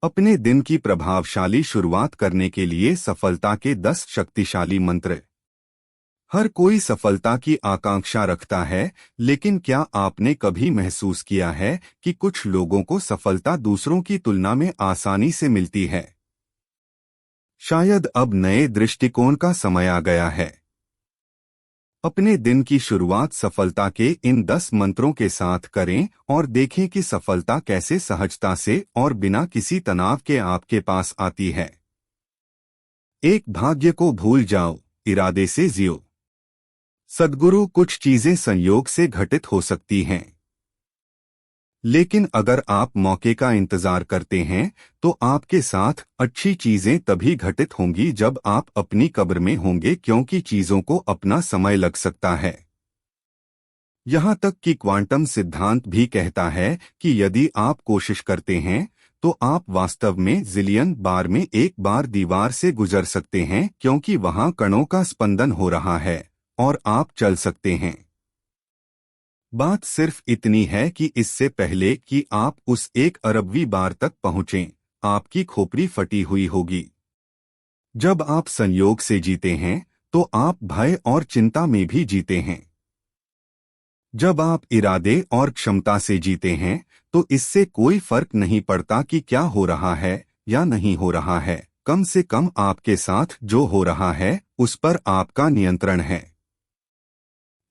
अपने दिन की प्रभावशाली शुरुआत करने के लिए सफलता के 10 शक्तिशाली मंत्र। हर कोई सफलता की आकांक्षा रखता है, लेकिन क्या आपने कभी महसूस किया है कि कुछ लोगों को सफलता दूसरों की तुलना में आसानी से मिलती है? शायद अब नए दृष्टिकोण का समय आ गया है। अपने दिन की शुरुआत सफलता के इन 10 मंत्रों के साथ करें और देखें कि सफलता कैसे सहजता से और बिना किसी तनाव के आपके पास आती है। एक, भाग्य को भूल जाओ, इरादे से जियो। सद्गुरु, कुछ चीजें संयोग से घटित हो सकती हैं, लेकिन अगर आप मौके का इंतजार करते हैं तो आपके साथ अच्छी चीजें तभी घटित होंगी जब आप अपनी कब्र में होंगे, क्योंकि चीजों को अपना समय लग सकता है। यहाँ तक कि क्वांटम सिद्धांत भी कहता है कि यदि आप कोशिश करते हैं तो आप वास्तव में जिलियन बार में एक बार दीवार से गुजर सकते हैं, क्योंकि वहां कणों का स्पंदन हो रहा है और आप चल सकते हैं। बात सिर्फ इतनी है कि इससे पहले कि आप उस 1 अरबवीं बार तक पहुंचें, आपकी खोपड़ी फटी हुई होगी। जब आप संयोग से जीते हैं तो आप भय और चिंता में भी जीते हैं। जब आप इरादे और क्षमता से जीते हैं तो इससे कोई फर्क नहीं पड़ता कि क्या हो रहा है या नहीं हो रहा है, कम से कम आपके साथ जो हो रहा है उस पर आपका नियंत्रण है।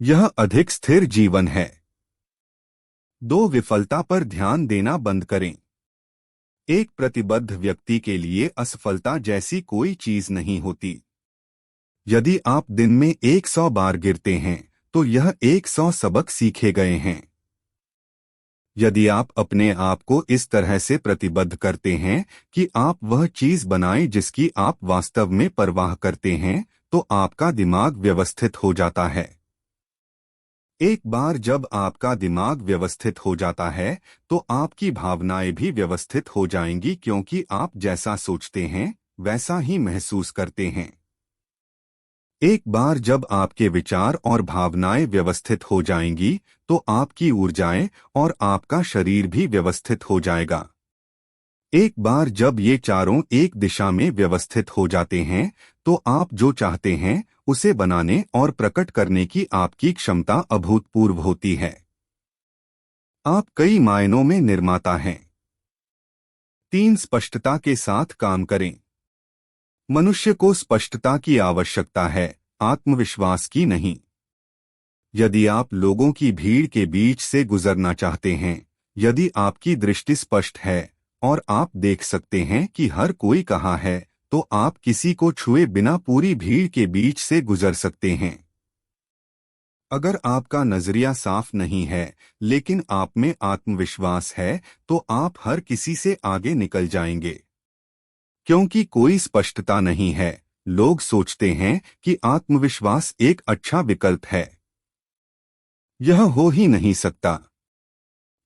यह अधिक स्थिर जीवन है। 2, विफलता पर ध्यान देना बंद करें। एक प्रतिबद्ध व्यक्ति के लिए असफलता जैसी कोई चीज नहीं होती। यदि आप दिन में 100 बार गिरते हैं तो यह 100 सबक सीखे गए हैं। यदि आप अपने आप को इस तरह से प्रतिबद्ध करते हैं कि आप वह चीज बनाएं जिसकी आप वास्तव में परवाह करते हैं, तो आपका दिमाग व्यवस्थित हो जाता है। एक बार जब आपका दिमाग व्यवस्थित हो जाता है तो आपकी भावनाएं भी व्यवस्थित हो जाएंगी, क्योंकि आप जैसा सोचते हैं वैसा ही महसूस करते हैं। एक बार जब आपके विचार और भावनाएं व्यवस्थित हो जाएंगी तो आपकी ऊर्जाएं और आपका शरीर भी व्यवस्थित हो जाएगा। एक बार जब ये चारों एक दिशा में व्यवस्थित हो जाते हैं तो आप जो चाहते हैं उसे बनाने और प्रकट करने की आपकी क्षमता अभूतपूर्व होती है। आप कई मायनों में निर्माता हैं। 3, स्पष्टता के साथ काम करें। मनुष्य को स्पष्टता की आवश्यकता है, आत्मविश्वास की नहीं। यदि आप लोगों की भीड़ के बीच से गुजरना चाहते हैं, यदि आपकी दृष्टि स्पष्ट है और आप देख सकते हैं कि हर कोई कहाँ है, तो आप किसी को छुए बिना पूरी भीड़ के बीच से गुजर सकते हैं। अगर आपका नजरिया साफ नहीं है लेकिन आप में आत्मविश्वास है तो आप हर किसी से आगे निकल जाएंगे। क्योंकि कोई स्पष्टता नहीं है, लोग सोचते हैं कि आत्मविश्वास एक अच्छा विकल्प है। यह हो ही नहीं सकता।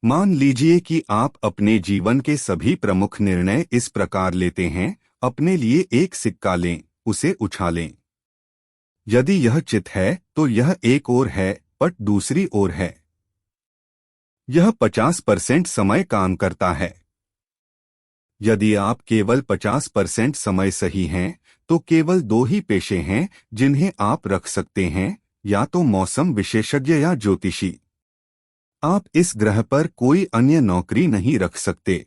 मान लीजिए कि आप अपने जीवन के सभी प्रमुख निर्णय इस प्रकार लेते हैं, अपने लिए एक सिक्का लें, उसे उछालें। यदि यह चित है तो यह एक ओर है, पट दूसरी ओर है। यह 50% समय काम करता है। यदि आप केवल 50% समय सही हैं, तो केवल 2 ही पेशे हैं जिन्हें आप रख सकते हैं, या तो मौसम विशेषज्ञ या ज्योतिषी। आप इस ग्रह पर कोई अन्य नौकरी नहीं रख सकते।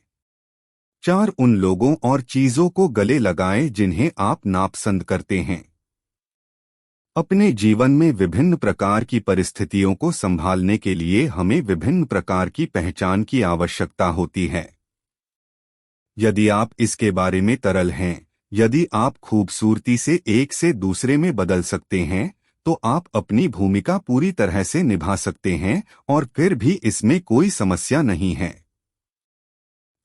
4, उन लोगों और चीजों को गले लगाएं जिन्हें आप नापसंद करते हैं। अपने जीवन में विभिन्न प्रकार की परिस्थितियों को संभालने के लिए हमें विभिन्न प्रकार की पहचान की आवश्यकता होती है। यदि आप इसके बारे में तरल हैं, यदि आप खूबसूरती से एक से दूसरे में बदल सकते हैं, तो आप अपनी भूमिका पूरी तरह से निभा सकते हैं और फिर भी इसमें कोई समस्या नहीं है।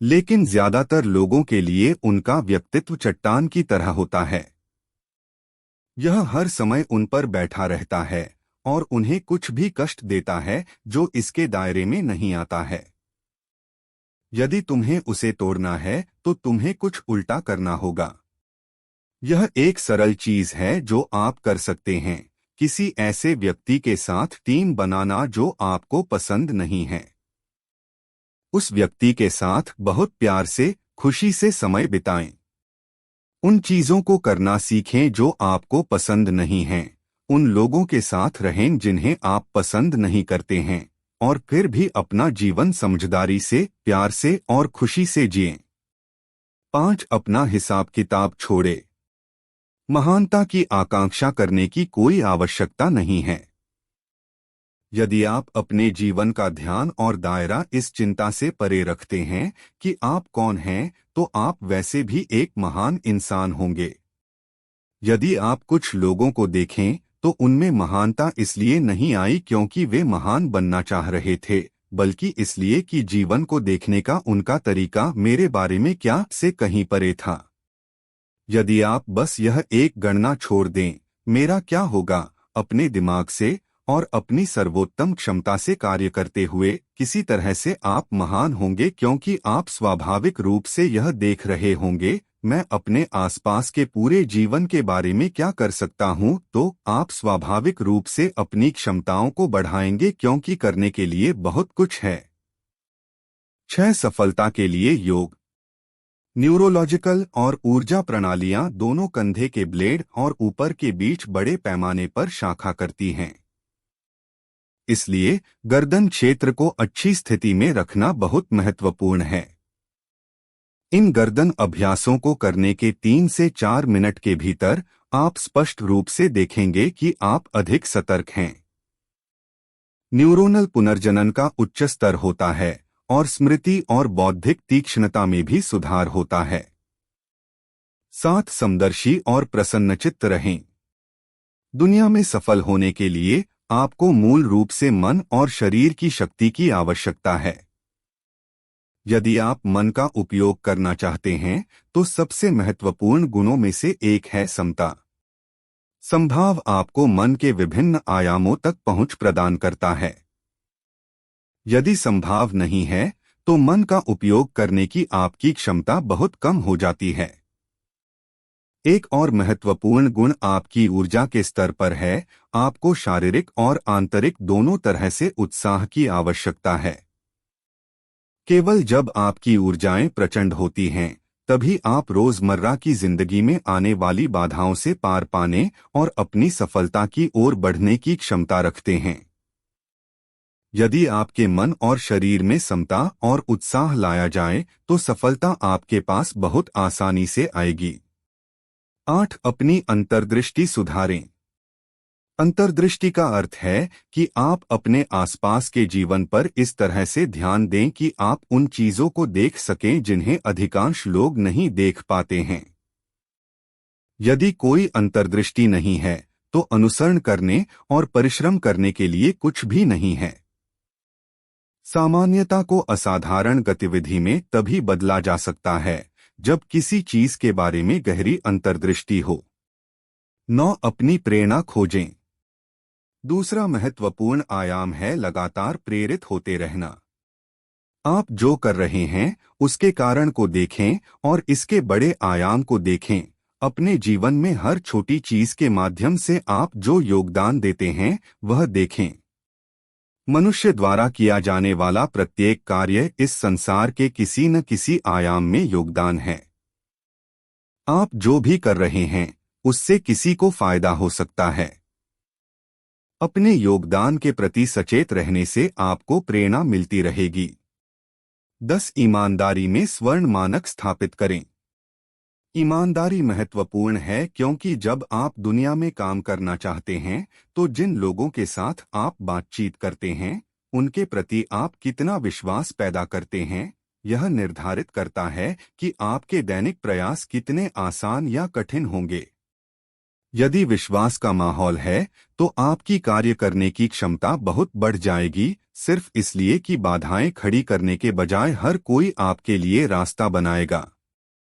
लेकिन ज्यादातर लोगों के लिए उनका व्यक्तित्व चट्टान की तरह होता है। यह हर समय उन पर बैठा रहता है और उन्हें कुछ भी कष्ट देता है जो इसके दायरे में नहीं आता है। यदि तुम्हें उसे तोड़ना है तो तुम्हें कुछ उल्टा करना होगा। यह एक सरल चीज है जो आप कर सकते हैं, किसी ऐसे व्यक्ति के साथ टीम बनाना जो आपको पसंद नहीं है। उस व्यक्ति के साथ बहुत प्यार से खुशी से समय बिताएं। उन चीजों को करना सीखें जो आपको पसंद नहीं हैं। उन लोगों के साथ रहें जिन्हें आप पसंद नहीं करते हैं, और फिर भी अपना जीवन समझदारी से, प्यार से और खुशी से जिएं। 5. अपना हिसाब किताब छोड़े। महानता की आकांक्षा करने की कोई आवश्यकता नहीं है। यदि आप अपने जीवन का ध्यान और दायरा इस चिंता से परे रखते हैं कि आप कौन हैं, तो आप वैसे भी एक महान इंसान होंगे। यदि आप कुछ लोगों को देखें तो उनमें महानता इसलिए नहीं आई क्योंकि वे महान बनना चाह रहे थे, बल्कि इसलिए कि जीवन को देखने का उनका तरीका मेरे बारे में क्या से कहीं परे था। यदि आप बस यह एक गणना छोड़ दें, मेरा क्या होगा, अपने दिमाग से और अपनी सर्वोत्तम क्षमता से कार्य करते हुए, किसी तरह से आप महान होंगे क्योंकि आप स्वाभाविक रूप से यह देख रहे होंगे, मैं अपने आसपास के पूरे जीवन के बारे में क्या कर सकता हूं, तो आप स्वाभाविक रूप से अपनी क्षमताओं को बढ़ाएंगे क्योंकि करने के लिए बहुत कुछ है। 6. सफलता के लिए योग। न्यूरोलॉजिकल और ऊर्जा प्रणालियां दोनों कंधे के ब्लेड और ऊपर के बीच बड़े पैमाने पर शाखा करती हैं। इसलिए गर्दन क्षेत्र को अच्छी स्थिति में रखना बहुत महत्वपूर्ण है। इन गर्दन अभ्यासों को करने के 3 से 4 मिनट के भीतर आप स्पष्ट रूप से देखेंगे कि आप अधिक सतर्क हैं। न्यूरोनल पुनर्जनन का उच्च स्तर होता है और स्मृति और बौद्धिक तीक्ष्णता में भी सुधार होता है। 7. समदर्शी और प्रसन्नचित्त रहें। दुनिया में सफल होने के लिए आपको मूल रूप से मन और शरीर की शक्ति की आवश्यकता है। यदि आप मन का उपयोग करना चाहते हैं तो सबसे महत्वपूर्ण गुणों में से एक है समता। संभाव आपको मन के विभिन्न आयामों तक पहुंच प्रदान करता है। यदि संभाव नहीं है तो मन का उपयोग करने की आपकी क्षमता बहुत कम हो जाती है। एक और महत्वपूर्ण गुण आपकी ऊर्जा के स्तर पर है। आपको शारीरिक और आंतरिक दोनों तरह से उत्साह की आवश्यकता है। केवल जब आपकी ऊर्जाएं प्रचंड होती हैं, तभी आप रोजमर्रा की जिंदगी में आने वाली बाधाओं से पार पाने और अपनी सफलता की ओर बढ़ने की क्षमता रखते हैं। यदि आपके मन और शरीर में समता और उत्साह लाया जाए तो सफलता आपके पास बहुत आसानी से आएगी। 8. अपनी अंतर्दृष्टि सुधारें। अंतर्दृष्टि का अर्थ है कि आप अपने आसपास के जीवन पर इस तरह से ध्यान दें कि आप उन चीजों को देख सकें जिन्हें अधिकांश लोग नहीं देख पाते हैं। यदि कोई अंतर्दृष्टि नहीं है तो अनुसरण करने और परिश्रम करने के लिए कुछ भी नहीं है। सामान्यता को असाधारण गतिविधि में तभी बदला जा सकता है जब किसी चीज के बारे में गहरी अंतर्दृष्टि हो। 9. अपनी प्रेरणा खोजें। दूसरा महत्वपूर्ण आयाम है लगातार प्रेरित होते रहना। आप जो कर रहे हैं उसके कारण को देखें और इसके बड़े आयाम को देखें। अपने जीवन में हर छोटी चीज के माध्यम से आप जो योगदान देते हैं वह देखें। मनुष्य द्वारा किया जाने वाला प्रत्येक कार्य इस संसार के किसी न किसी आयाम में योगदान है। आप जो भी कर रहे हैं उससे किसी को फायदा हो सकता है। अपने योगदान के प्रति सचेत रहने से आपको प्रेरणा मिलती रहेगी। 10. ईमानदारी में स्वर्ण मानक स्थापित करें। ईमानदारी महत्वपूर्ण है क्योंकि जब आप दुनिया में काम करना चाहते हैं तो जिन लोगों के साथ आप बातचीत करते हैं उनके प्रति आप कितना विश्वास पैदा करते हैं, यह निर्धारित करता है कि आपके दैनिक प्रयास कितने आसान या कठिन होंगे। यदि विश्वास का माहौल है तो आपकी कार्य करने की क्षमता बहुत बढ़ जाएगी, सिर्फ इसलिए कि बाधाएं खड़ी करने के बजाय हर कोई आपके लिए रास्ता बनाएगा।